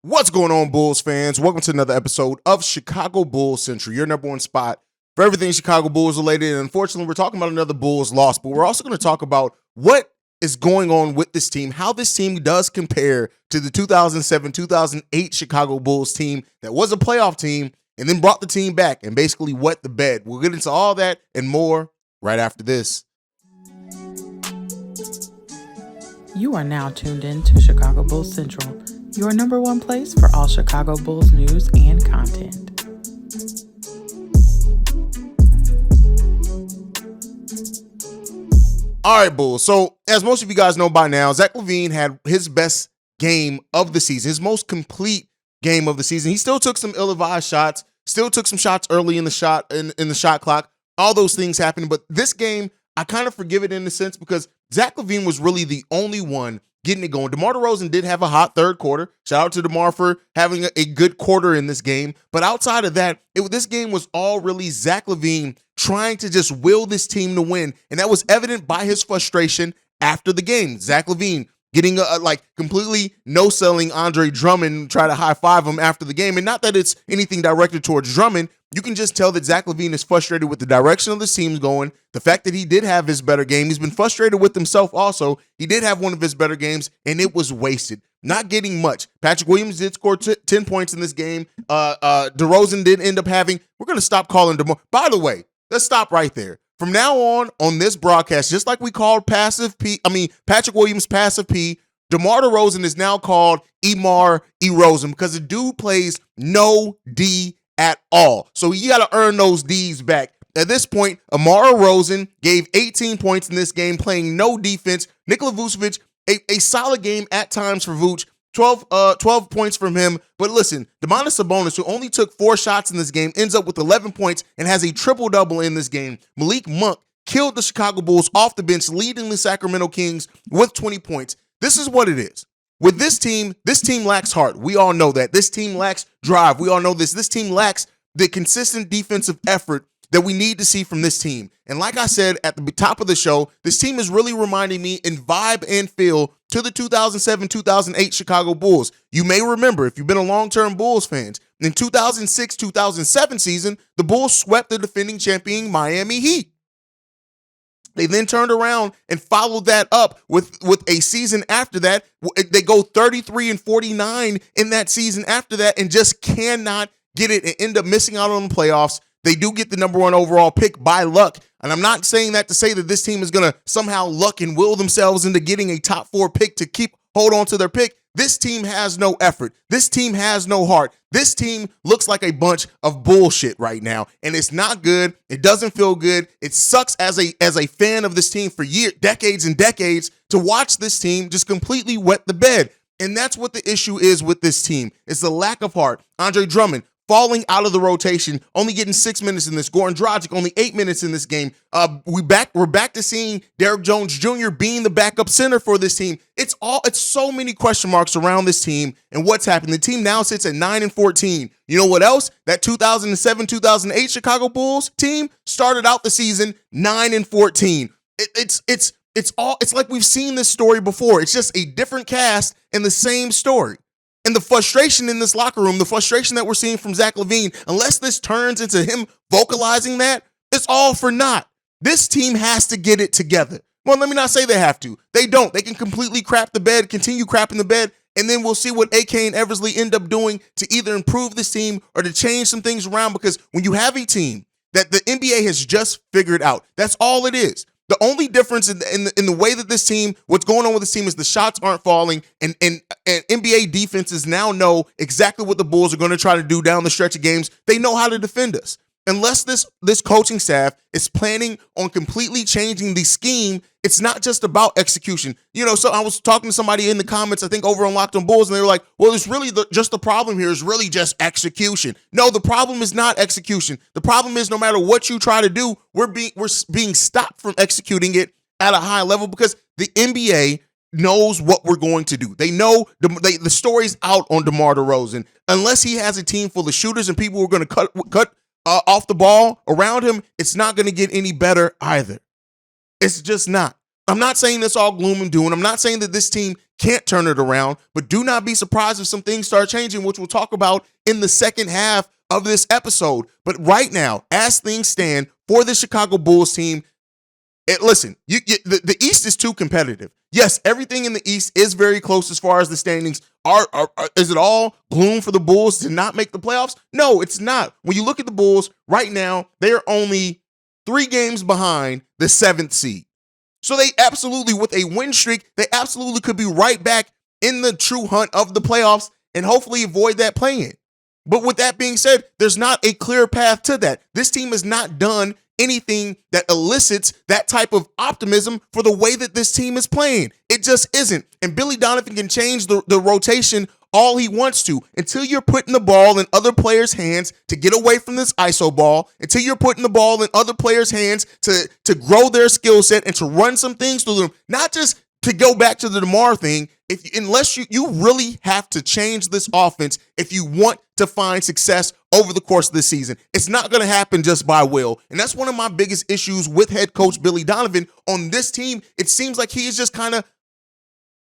What's going on, Bulls fans? Welcome to another episode of Chicago Bulls Central, your number one spot for everything Chicago Bulls related. And unfortunately, we're talking about another Bulls loss, but we're also going to talk about what is going on with this team, how this team does compare to the 2007-2008 Chicago Bulls team that was a playoff team and then brought the team back and basically wet the bed. We'll get into all that and more right after this. You are now tuned in to Chicago Bulls Central, your number one place for all Chicago Bulls news and content. All right, Bulls. So as most of you guys know by now, Zach LaVine had his best game of the season, his most complete game of the season. He still took some ill-advised shots, still took some shots early in the shot clock. All those things happened, but this game, I kind of forgive it in a sense because Zach LaVine was really the only one getting it going. DeMar DeRozan did have a hot third quarter. Shout out to DeMar for having a good quarter in this game. But outside of that, this game was all really Zach LaVine trying to just will this team to win. And that was evident by his frustration after the game. Zach LaVine getting completely no-selling Andre Drummond, try to high-five him after the game. And not that it's anything directed towards Drummond. You can just tell that Zach LaVine is frustrated with the direction of this team's going. The fact that he did have his better game. He's been frustrated with himself also. He did have one of his better games, and it was wasted. Not getting much. Patrick Williams did score 10 points in this game. DeRozan did end up having. We're going to stop calling DeMar. By the way, let's stop right there. From now on this broadcast, just like we called Patrick Williams passive P, DeMar DeRozan is now called Emar Erosen because the dude plays no D at all. So you got to earn those D's back. At this point, Emar Erosen gave 18 points in this game, playing no defense. Nikola Vucevic, a solid game at times for Vooch. 12 points from him. But listen, Domantas Sabonis, who only took 4 shots in this game, ends up with 11 points and has a triple-double in this game. Malik Monk killed the Chicago Bulls off the bench, leading the Sacramento Kings with 20 points. This is what it is. With this team lacks heart. We all know that. This team lacks drive. We all know this. This team lacks the consistent defensive effort that we need to see from this team. And like I said at the top of the show, this team is really reminding me in vibe and feel to the 2007-2008 Chicago Bulls. You may remember, if you've been a long-term Bulls fans, in 2006-2007 season, the Bulls swept the defending champion Miami Heat. They then turned around and followed that up with a season after that. They go 33-49 in that season after that and just cannot get it and end up missing out on the playoffs. They do get the number 1 overall pick by luck. And I'm not saying that to say that this team is going to somehow luck and will themselves into getting a top 4 pick to hold on to their pick. This team has no effort. This team has no heart. This team looks like a bunch of bullshit right now. And it's not good. It doesn't feel good. It sucks as a fan of this team for decades and decades to watch this team just completely wet the bed. And that's what the issue is with this team. It's the lack of heart. Andre Drummond falling out of the rotation, only getting 6 minutes in this. Goran Dragic only 8 minutes in this game. We're back to seeing Derrick Jones Jr. being the backup center for this team. It's so many question marks around this team and what's happened. The team now sits at 9-14. You know what else? That 2007-2008 Chicago Bulls team started out the season 9-14. It's like we've seen this story before. It's just a different cast and the same story. And the frustration in this locker room, the frustration that we're seeing from Zach LaVine, unless this turns into him vocalizing that, it's all for naught. This team has to get it together. Well, let me not say they have to. They don't. They can completely crap the bed, continue crapping the bed, and then we'll see what AK and Eversley end up doing to either improve this team or to change some things around. Because when you have a team that the NBA has just figured out, that's all it is. The only difference in the way that this team, what's going on with this team is the shots aren't falling, and NBA defenses now know exactly what the Bulls are going to try to do down the stretch of games. They know how to defend us. Unless this coaching staff is planning on completely changing the scheme, it's not just about execution. You know, so I was talking to somebody in the comments, I think over on Locked on Bulls, and they were like, well, it's really just the problem here is really just execution. No, the problem is not execution. The problem is no matter what you try to do, we're being stopped from executing it at a high level because the NBA knows what we're going to do. They know the story's out on DeMar DeRozan. Unless he has a team full of shooters and people who are going to cut off the ball around him, it's not going to get any better either. It's just not. I'm not saying it's all gloom and doom. I'm not saying that this team can't turn it around, but do not be surprised if some things start changing, which we'll talk about in the second half of this episode. But right now, as things stand for the Chicago Bulls team, listen, the East is too competitive. Yes, everything in the East is very close as far as the standings. Is it all gloom for the Bulls to not make the playoffs? No, it's not. When you look at the Bulls right now, they are only 3 games behind the 7th seed. So they absolutely, with a win streak, they absolutely could be right back in the true hunt of the playoffs and hopefully avoid that play-in. But with that being said, there's not a clear path to that. This team has not done anything that elicits that type of optimism for the way that this team is playing. It just isn't. And Billy Donovan can change the rotation all he wants to until you're putting the ball in other players' hands to get away from this ISO ball, until you're putting the ball in other players' hands to grow their skill set and to run some things through them, not just to go back to the DeMar thing. Unless you really have to change this offense if you want to find success over the course of the season. It's not going to happen just by will. And that's one of my biggest issues with head coach Billy Donovan on this team. It seems like he is just kind of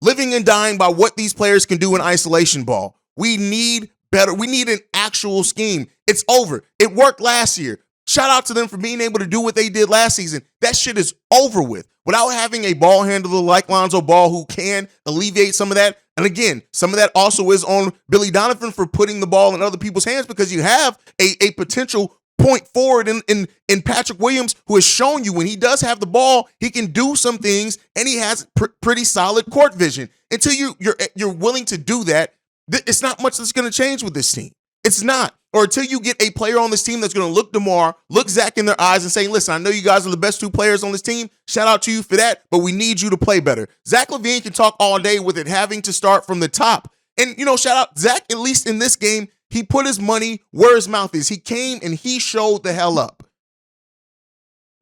living and dying by what these players can do in isolation ball. We need better. We need an actual scheme. It's over. It worked last year. Shout out to them for being able to do what they did last season. That shit is over with. Without having a ball handler like Lonzo Ball who can alleviate some of that. And again, some of that also is on Billy Donovan for putting the ball in other people's hands, because you have a potential point forward in Patrick Williams, who has shown you when he does have the ball, he can do some things, and he has pretty solid court vision. Until you're willing to do that, it's not much that's going to change with this team. It's not. Or until you get a player on this team that's going to look DeMar, look Zach in their eyes and say, listen, I know you guys are the best 2 players on this team. Shout out to you for that, but we need you to play better. Zach LaVine can talk all day with it having to start from the top. And, shout out Zach, at least in this game, he put his money where his mouth is. He came and he showed the hell up.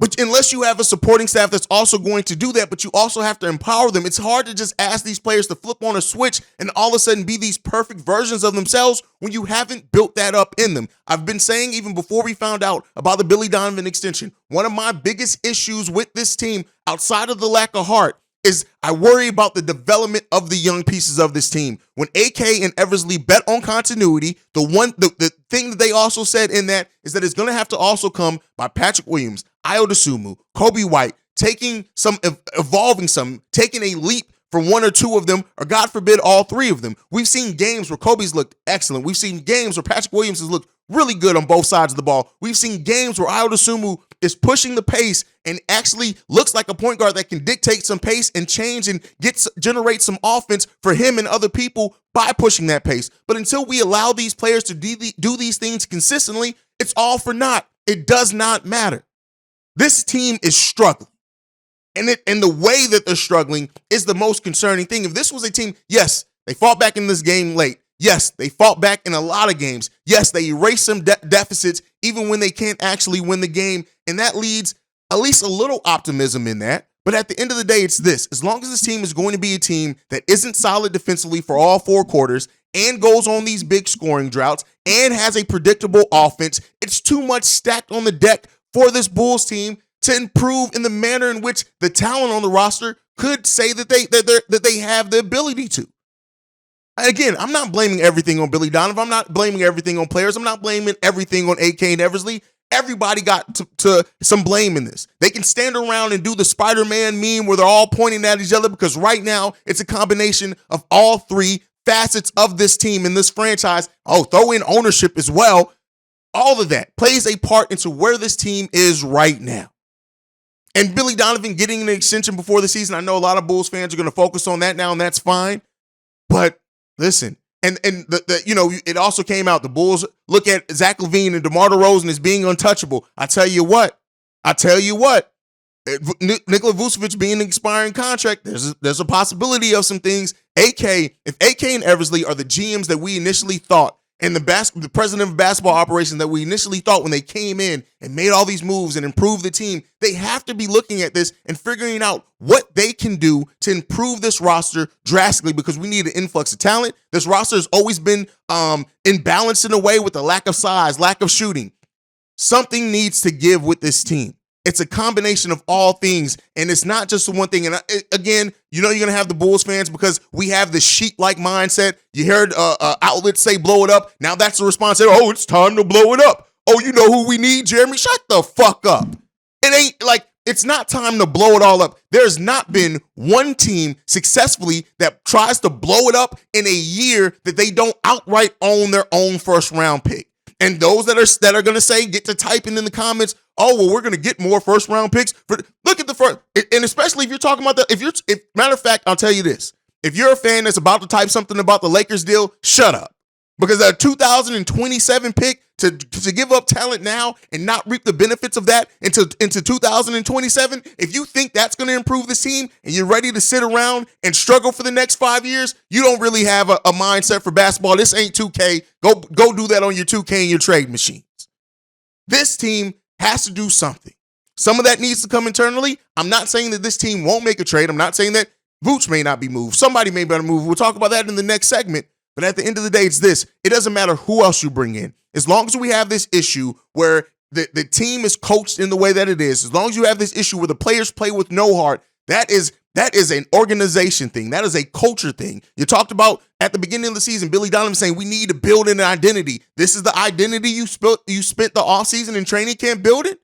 But unless you have a supporting staff that's also going to do that, but you also have to empower them. It's hard to just ask these players to flip on a switch and all of a sudden be these perfect versions of themselves when you haven't built that up in them. I've been saying even before we found out about the Billy Donovan extension, one of my biggest issues with this team, outside of the lack of heart, is I worry about the development of the young pieces of this team. When AK and Eversley bet on continuity, the thing that they also said in that is that it's going to have to also come by Patrick Williams, Ayo Dosunmu, Kobe White, taking a leap from 1 or 2 of them, or God forbid, all 3 of them. We've seen games where Kobe's looked excellent. We've seen games where Patrick Williams has looked really good on both sides of the ball. We've seen games where Ayo Dosunmu is pushing the pace and actually looks like a point guard that can dictate some pace and change and generate some offense for him and other people by pushing that pace. But until we allow these players to do these things consistently, it's all for naught. It does not matter. This team is struggling. And the way that they're struggling is the most concerning thing. If this was a team, yes, they fought back in this game late. Yes, they fought back in a lot of games. Yes, they erased some deficits even when they can't actually win the game. And that leads at least a little optimism in that. But at the end of the day, it's this. As long as this team is going to be a team that isn't solid defensively for all 4 quarters and goes on these big scoring droughts and has a predictable offense, it's too much stacked on the deck for this Bulls team to improve in the manner in which the talent on the roster could say that they have the ability to. Again, I'm not blaming everything on Billy Donovan. I'm not blaming everything on players. I'm not blaming everything on AK and Eversley. Everybody got to some blame in this. They can stand around and do the Spider-Man meme where they're all pointing at each other, because right now it's a combination of all 3 facets of this team and this franchise. Oh, throw in ownership as well. All of that plays a part into where this team is right now. And Billy Donovan getting an extension before the season, I know a lot of Bulls fans are going to focus on that now, and that's fine. But listen, and it also came out, the Bulls look at Zach LaVine and DeMar DeRozan as being untouchable. I tell you what, Nikola Vucevic being an expiring contract, there's a possibility of some things. If AK and Eversley are the GMs that we initially thought, and the president of basketball operations that we initially thought when they came in and made all these moves and improved the team, they have to be looking at this and figuring out what they can do to improve this roster drastically, because we need an influx of talent. This roster has always been imbalanced in a way with the lack of size, lack of shooting. Something needs to give with this team. It's a combination of all things, and it's not just the one thing. And again, you're going to have the Bulls fans because we have the sheep-like mindset. You heard outlets say blow it up. Now that's the response. Oh, it's time to blow it up. Oh, you know who we need, Jeremy? Shut the fuck up. It ain't like it's not time to blow it all up. There's not been one team successfully that tries to blow it up in a year that they don't outright own their own first-round pick. And those that are going to say, get to typing in the comments, oh, well, we're going to get more first-round picks. Look at the first, and especially if you're talking about that, matter of fact, I'll tell you this. If you're a fan that's about to type something about the Lakers deal, shut up. Because a 2027 pick to give up talent now and not reap the benefits of that into 2027, if you think that's going to improve this team and you're ready to sit around and struggle for the next 5 years, you don't really have a mindset for basketball. This ain't 2K. Go do that on your 2K and your trade machines. This team has to do something. Some of that needs to come internally. I'm not saying that this team won't make a trade. I'm not saying that Vooch may not be moved. Somebody may be moved. We'll talk about that in the next segment. But at the end of the day, it's this. It doesn't matter who else you bring in. As long as we have this issue where the team is coached in the way that it is, as long as you have this issue where the players play with no heart, that is an organization thing. That is a culture thing. You talked about at the beginning of the season, Billy Donovan saying we need to build an identity. This is the identity you spent the offseason in training camp building.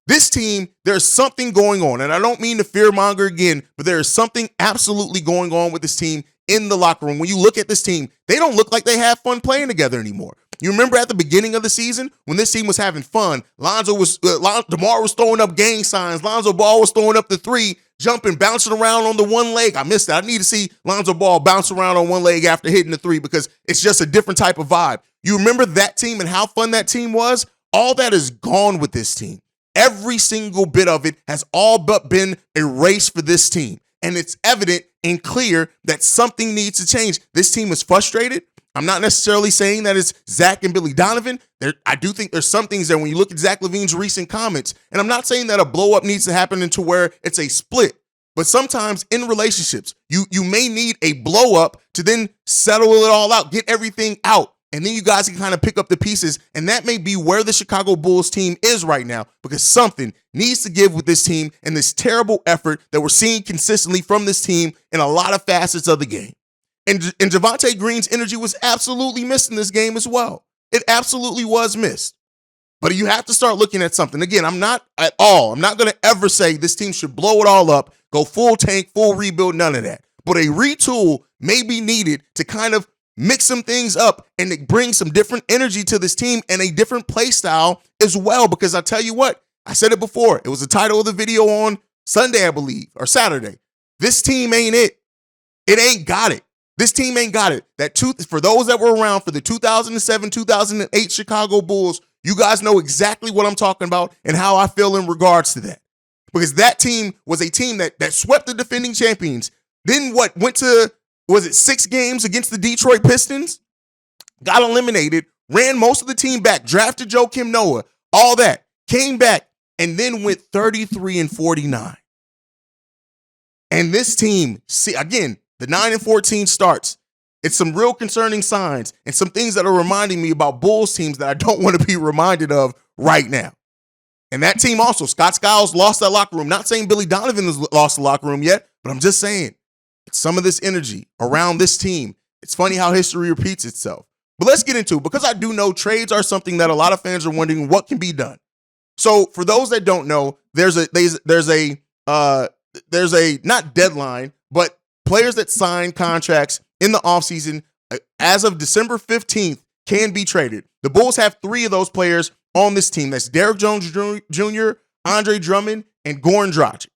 This team, there's something going on. And I don't mean to fearmonger again, but there is something absolutely going on with this team in the locker room. When you look at this team, they don't look like they have fun playing together anymore. You remember at the beginning of the season when this team was having fun, DeMar was throwing up gang signs. Lonzo Ball was throwing up the three, jumping, bouncing around on the one leg. I missed that. I need to see Lonzo Ball bounce around on one leg after hitting the three because it's just a different type of vibe. You remember that team and how fun that team was? All that is gone with this team. Every single bit of it has all but been erased for this team. And it's evident and clear that something needs to change. This team is frustrated. I'm not necessarily saying that it's Zach and Billy Donovan. I do think there's some things there when you look at Zach LaVine's recent comments. And I'm not saying that a blow up needs to happen into where it's a split. But sometimes in relationships, you may need a blow up to then settle it all out, get everything out. And then you guys can kind of pick up the pieces. And that may be where the Chicago Bulls team is right now because something needs to give with this team and this terrible effort that we're seeing consistently from this team in a lot of facets of the game. And Javonte Green's energy was absolutely missed in this game as well. It absolutely was missed. But you have to start looking at something. Again, I'm not going to ever say this team should blow it all up, go full tank, full rebuild, none of that. But a retool may be needed to kind of mix some things up and bring some different energy to this team and a different play style as well. Because I tell you what, I said it before. It was the title of the video on Sunday, I believe, or Saturday. This team ain't it. It ain't got it. This team ain't got it. For those that were around for the 2007, 2008 Chicago Bulls, you guys know exactly what I'm talking about and how I feel in regards to that. Because that team was a team that swept the defending champions. Then went to, was it 6 games against the Detroit Pistons? Got eliminated, ran most of the team back, drafted Joakim Noah, all that, came back, and then went 33-49. And this team, see, again, the 9-14 starts. It's some real concerning signs and some things that are reminding me about Bulls teams that I don't want to be reminded of right now. And that team also, Scott Skiles lost that locker room. Not saying Billy Donovan has lost the locker room yet, but I'm just saying some of this energy around this team. It's funny how history repeats itself. But let's get into it because I do know trades are something that a lot of fans are wondering what can be done. So for those that don't know, there's a not deadline, but players that sign contracts in the offseason as of December 15th can be traded. The Bulls have 3 of those players on this team. That's Derrick Jones Jr., Andre Drummond, and Goran Dragic.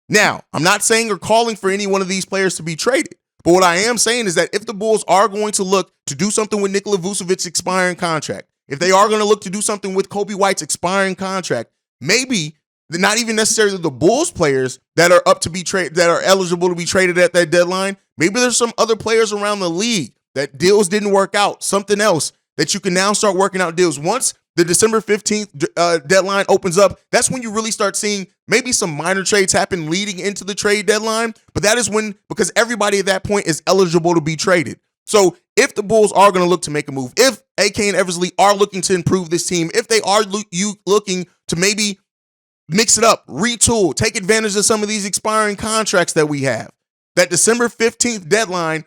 Now, I'm not saying or calling for any one of these players to be traded, but what I am saying is that if the Bulls are going to look to do something with Nikola Vucevic's expiring contract, if they are going to look to do something with Kobe White's expiring contract, maybe not even necessarily the Bulls players that are up to be traded, that are eligible to be traded at that deadline. Maybe there's some other players around the league that deals didn't work out, something else that you can now start working out deals. Once the December 15th deadline opens up, that's when you really start seeing maybe some minor trades happen leading into the trade deadline. But that is when, because everybody at that point is eligible to be traded. So if the Bulls are going to look to make a move, if AK and Eversley are looking to improve this team, if they are looking to maybe mix it up, retool, take advantage of some of these expiring contracts that we have. That December 15th deadline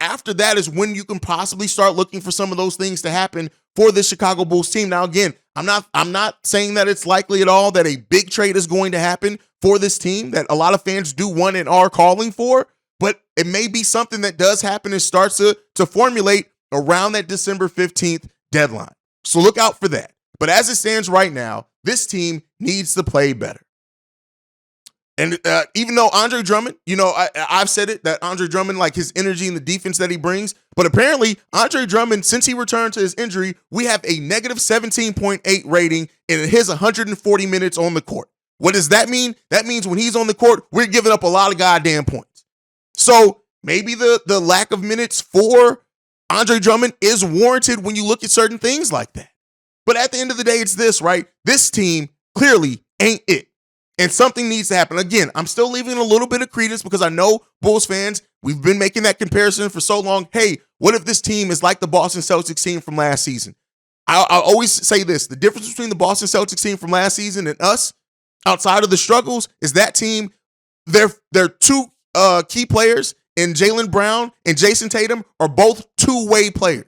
after that is when you can possibly start looking for some of those things to happen for the Chicago Bulls team. Now, again, I'm not saying that it's likely at all that a big trade is going to happen for this team that a lot of fans do want and are calling for, but it may be something that does happen and starts to formulate around that December 15th deadline. So look out for that. But as it stands right now, this team needs to play better. And even though Andre Drummond, I've said it, that Andre Drummond, like his energy and the defense that he brings, but apparently Andre Drummond, since he returned to his injury, we have a negative 17.8 rating in his 140 minutes on the court. What does that mean? That means when he's on the court, we're giving up a lot of goddamn points. So maybe the lack of minutes for Andre Drummond is warranted when you look at certain things like that. But at the end of the day, it's this, right? This team clearly ain't it. And something needs to happen. Again, I'm still leaving a little bit of credence because I know Bulls fans, we've been making that comparison for so long. Hey, what if this team is like the Boston Celtics team from last season? I always say this. The difference between the Boston Celtics team from last season and us, outside of the struggles, is that team, their two key players in Jaylen Brown and Jason Tatum are both two-way players.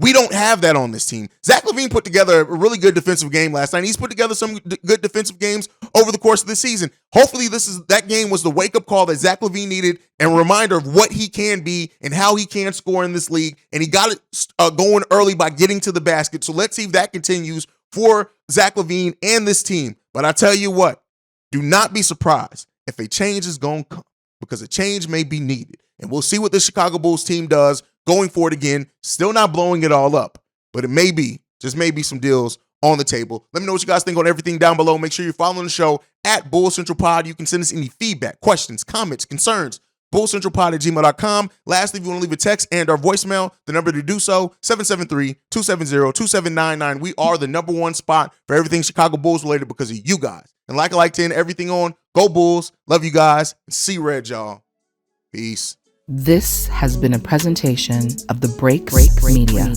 We don't have that on this team. Zach LaVine put together a really good defensive game last night. He's put together some good defensive games over the course of the season. Hopefully that game was the wake-up call that Zach LaVine needed and a reminder of what he can be and how he can score in this league. And he got it going early by getting to the basket. So let's see if that continues for Zach LaVine and this team. But I tell you what, do not be surprised if a change is going to come, because a change may be needed. And we'll see what the Chicago Bulls team does going forward. Again, still not blowing it all up, but it may be, just maybe, some deals on the table. Let me know what you guys think on everything down below. Make sure you're following the show at Bull Central Pod. You can send us any feedback, questions, comments, concerns, bullcentralpod@gmail.com. Lastly, if you want to leave a text and our voicemail, the number to do so, 773-270-2799. We are the #1 spot for everything Chicago Bulls related because of you guys. And like I like to end everything on, go Bulls. Love you guys. And see red, y'all. Peace. This has been a presentation of the Breaks Media.